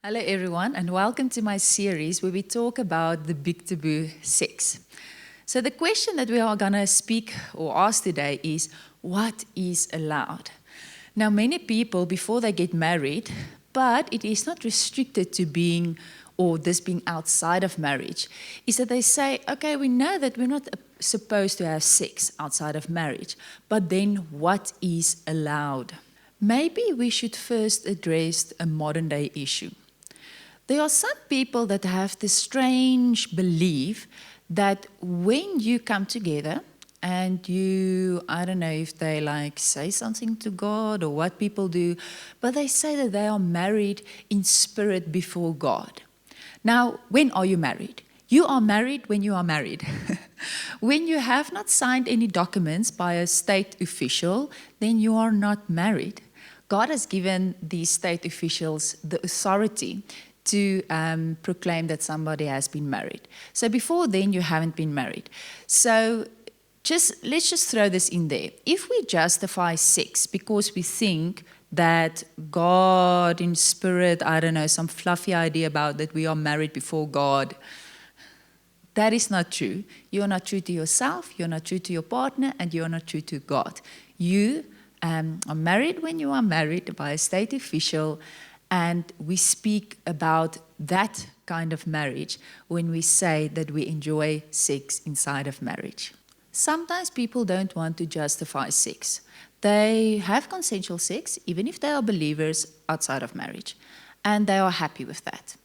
Hello, everyone, and welcome to my series where we talk about the big taboo, sex. So, the question that we are going to speak or ask today is what is allowed? Now, many people, before they get married, but it is not restricted to being or this being outside of marriage, is that they say, okay, we know that we're not supposed to have sex outside of marriage, but then what is allowed? Maybe we should first address a modern day issue. There are some people that have this strange belief that when you come together and I don't know if they like say something to God or what people do, but they say that they are married in spirit before God. Now, when are you married? You are married when you are married. When you have not signed any documents by a state official, then you are not married. God has given these state officials the authority to proclaim that somebody has been married. So before then, you haven't been married. So let's just throw this in there. If we justify sex because we think that God in spirit, I don't know, some fluffy idea about that we are married before God, that is not true. You are not true to yourself, you're not true to your partner, and you are not true to God. You are married when you are married by a state official, and we speak about that kind of marriage when we say that we enjoy sex inside of marriage. Sometimes people don't want to justify sex. They have consensual sex, even if they are believers outside of marriage, and they are happy with that.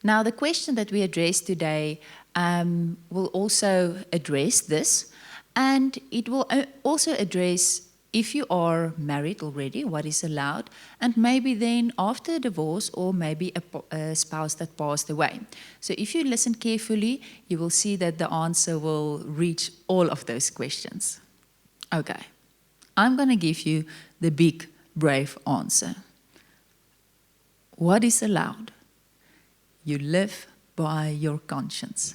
Now, the question that we address today will also address this, and it will also address if you are married already, what is allowed, and maybe then after a divorce or maybe a spouse that passed away. So if you listen carefully, you will see that the answer will reach all of those questions. Okay, I'm going to give you the big, brave answer. What is allowed? You live by your conscience.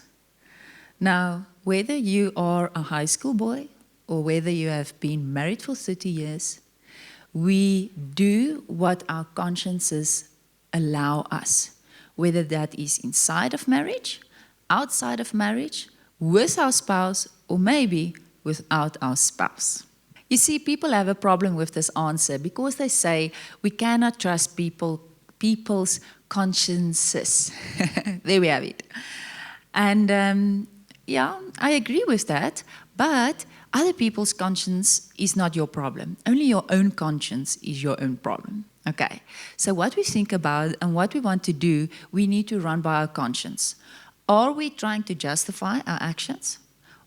Now, whether you are a high school boy, or whether you have been married for 30 years, we do what our consciences allow us, whether that is inside of marriage, outside of marriage, with our spouse, or maybe without our spouse. You see, people have a problem with this answer because they say we cannot trust people's consciences. There we have it. And yeah, I agree with that, but other people's conscience is not your problem. Only your own conscience is your own problem. Okay, so what we think about and what we want to do, we need to run by our conscience. Are we trying to justify our actions?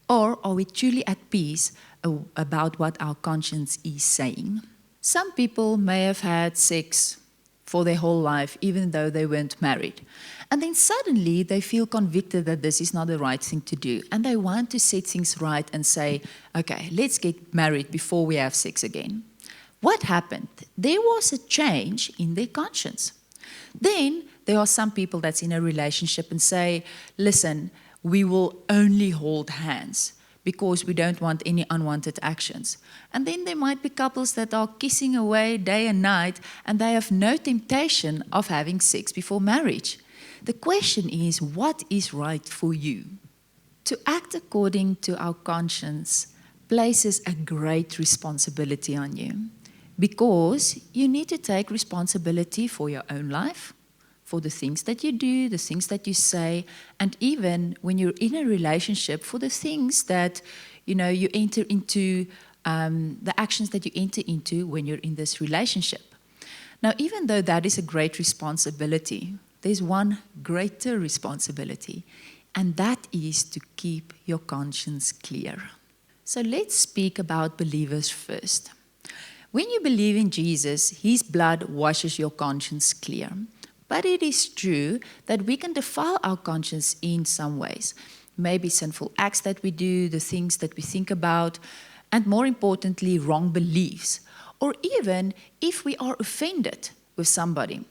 Or are we truly at peace about what our conscience is saying? Some people may have had sex for their whole life, even though they weren't married. And then suddenly they feel convicted that this is not the right thing to do. And they want to set things right and say, okay, let's get married before we have sex again. What happened? There was a change in their conscience. Then there are some people that's in a relationship and say, listen, we will only hold hands because we don't want any unwanted actions. And then there might be couples that are kissing away day and night and they have no temptation of having sex before marriage. The question is, what is right for you? To act according to our conscience places a great responsibility on you because you need to take responsibility for your own life, for the things that you do, the things that you say, and even when you're in a relationship, for the things that you enter into, the actions that you enter into when you're in this relationship. Now, even though that is a great responsibility, there's one greater responsibility, and that is to keep your conscience clear. So let's speak about believers first. When you believe in Jesus, his blood washes your conscience clear. But it is true that we can defile our conscience in some ways. Maybe sinful acts that we do, the things that we think about, and more importantly, wrong beliefs. Or even if we are offended with somebody.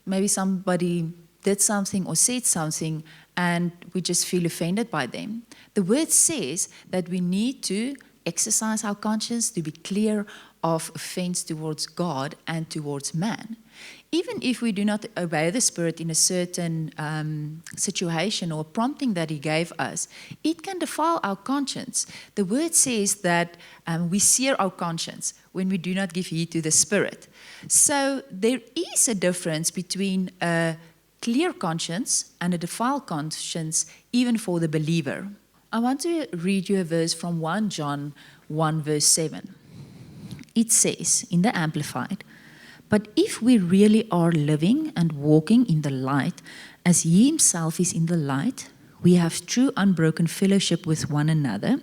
Maybe somebody did something or said something and we just feel offended by them. The word says that we need to exercise our conscience, to be clear of offense towards God and towards man. Even if we do not obey the Spirit in a certain situation or prompting that He gave us, it can defile our conscience. The Word says that we sear our conscience when we do not give heed to the Spirit. So there is a difference between a clear conscience and a defiled conscience, even for the believer. I want to read you a verse from 1 John 1 verse 7. It says in the Amplified, "But if we really are living and walking in the light, as He Himself is in the light, we have true unbroken fellowship with one another,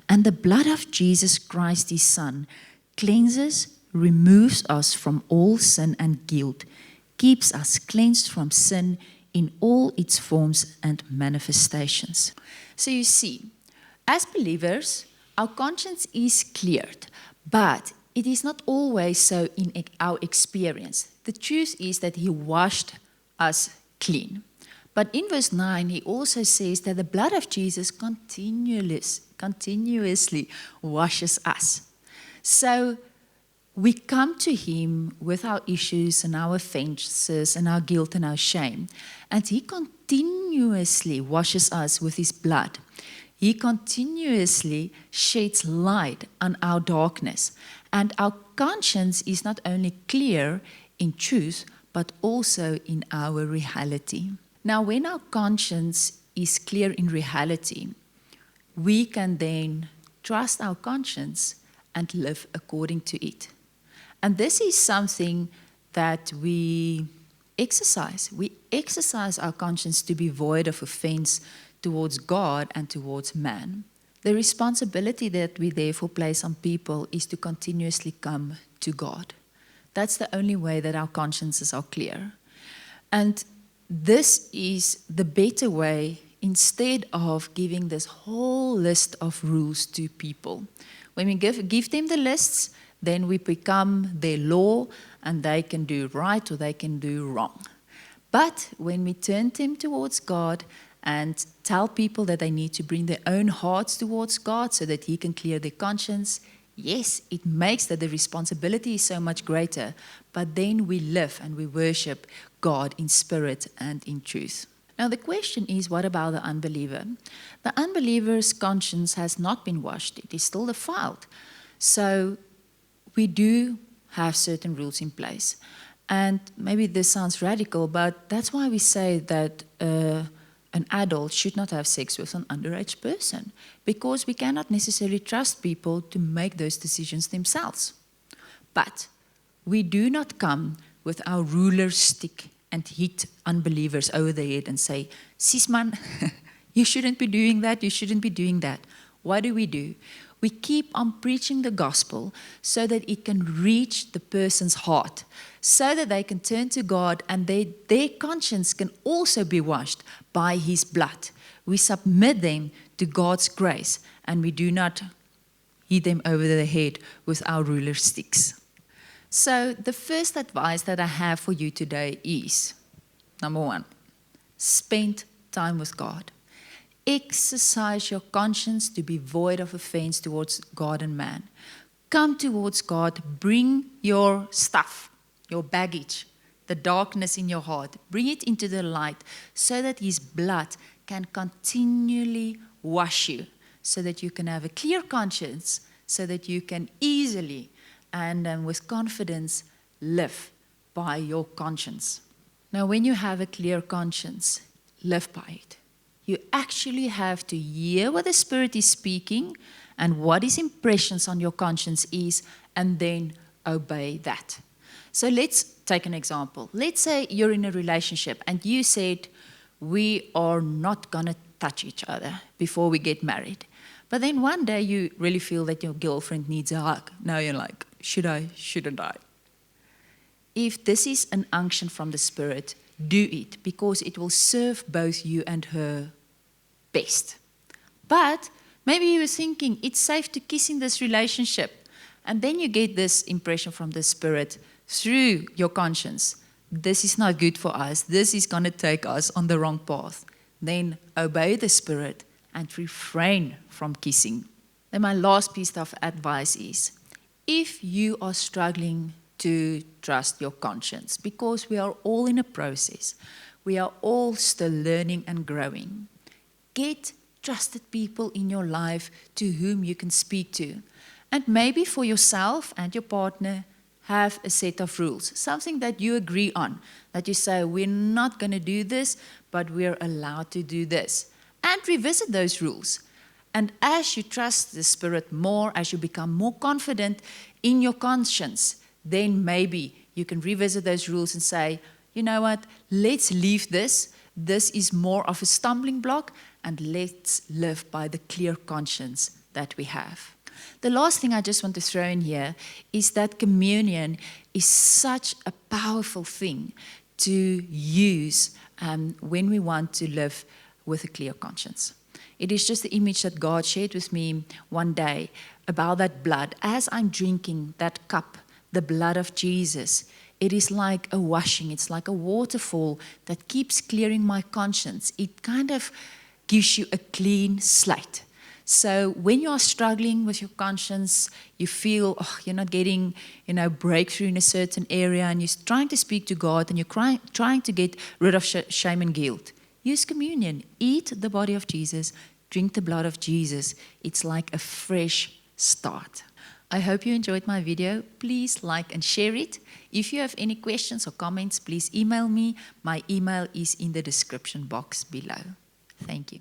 and the blood of Jesus Christ, His Son, cleanses, removes us from all sin and guilt, keeps us cleansed from sin in all its forms and manifestations." So you see, as believers, our conscience is cleared, but it is not always so in our experience. The truth is that He washed us clean. But in verse 9, He also says that the blood of Jesus continuously washes us. So we come to Him with our issues and our offenses and our guilt and our shame. And He continuously washes us with His blood. He continuously sheds light on our darkness. And our conscience is not only clear in truth, but also in our reality. Now, when our conscience is clear in reality, we can then trust our conscience and live according to it. And this is something that we exercise. We exercise our conscience to be void of offense towards God and towards man. The responsibility that we therefore place on people is to continuously come to God. That's the only way that our consciences are clear. And this is the better way instead of giving this whole list of rules to people. When we give them the lists, then we become their law and they can do right or they can do wrong. But when we turn them towards God and tell people that they need to bring their own hearts towards God so that He can clear their conscience, yes, it makes that the responsibility is so much greater, but then we live and we worship God in spirit and in truth. Now the question is, what about the unbeliever? The unbeliever's conscience has not been washed. It is still defiled. So we do have certain rules in place. And maybe this sounds radical, but that's why we say that an adult should not have sex with an underage person, because we cannot necessarily trust people to make those decisions themselves. But we do not come with our ruler stick and hit unbelievers over the head and say, "Sis man, you shouldn't be doing that, you shouldn't be doing that." What do? We keep on preaching the gospel so that it can reach the person's heart, so that they can turn to God and their conscience can also be washed by His blood. We submit them to God's grace and we do not hit them over the head with our ruler sticks. So the first advice that I have for you today is, number 1, spend time with God. Exercise your conscience to be void of offense towards God and man. Come towards God, bring your stuff, your baggage, the darkness in your heart, bring it into the light so that His blood can continually wash you, so that you can have a clear conscience, so that you can easily and with confidence live by your conscience. Now, when you have a clear conscience, live by it. You actually have to hear what the Spirit is speaking and what His impressions on your conscience is, and then obey that. So let's take an example. Let's say you're in a relationship and you said, "We are not going to touch each other before we get married." But then one day you really feel that your girlfriend needs a hug. Now you're like, should I, shouldn't I? If this is an unction from the Spirit, do it, because it will serve both you and her best. But maybe you were thinking, it's safe to kiss in this relationship. And then you get this impression from the Spirit through your conscience. This is not good for us. This is going to take us on the wrong path. Then obey the Spirit and refrain from kissing. Then my last piece of advice is, if you are struggling to trust your conscience, because we are all in a process, we are all still learning and growing, get trusted people in your life to whom you can speak to. And maybe for yourself and your partner, have a set of rules, something that you agree on, that you say, we're not going to do this, but we're allowed to do this. And revisit those rules. And as you trust the Spirit more, as you become more confident in your conscience, then maybe you can revisit those rules and say, you know what, let's leave this. This is more of a stumbling block, and let's live by the clear conscience that we have. The last thing I just want to throw in here is that communion is such a powerful thing to use when we want to live with a clear conscience. It is just the image that God shared with me one day about that blood. As I'm drinking that cup, the blood of Jesus, it is like a washing. It's like a waterfall that keeps clearing my conscience. It kind of gives you a clean slate. So when you are struggling with your conscience, you feel you're not getting, breakthrough in a certain area, and you're trying to speak to God, and you're trying to get rid of shame and guilt. Use communion. Eat the body of Jesus. Drink the blood of Jesus. It's like a fresh start. I hope you enjoyed my video. Please like and share it. If you have any questions or comments, please email me. My email is in the description box below. Thank you.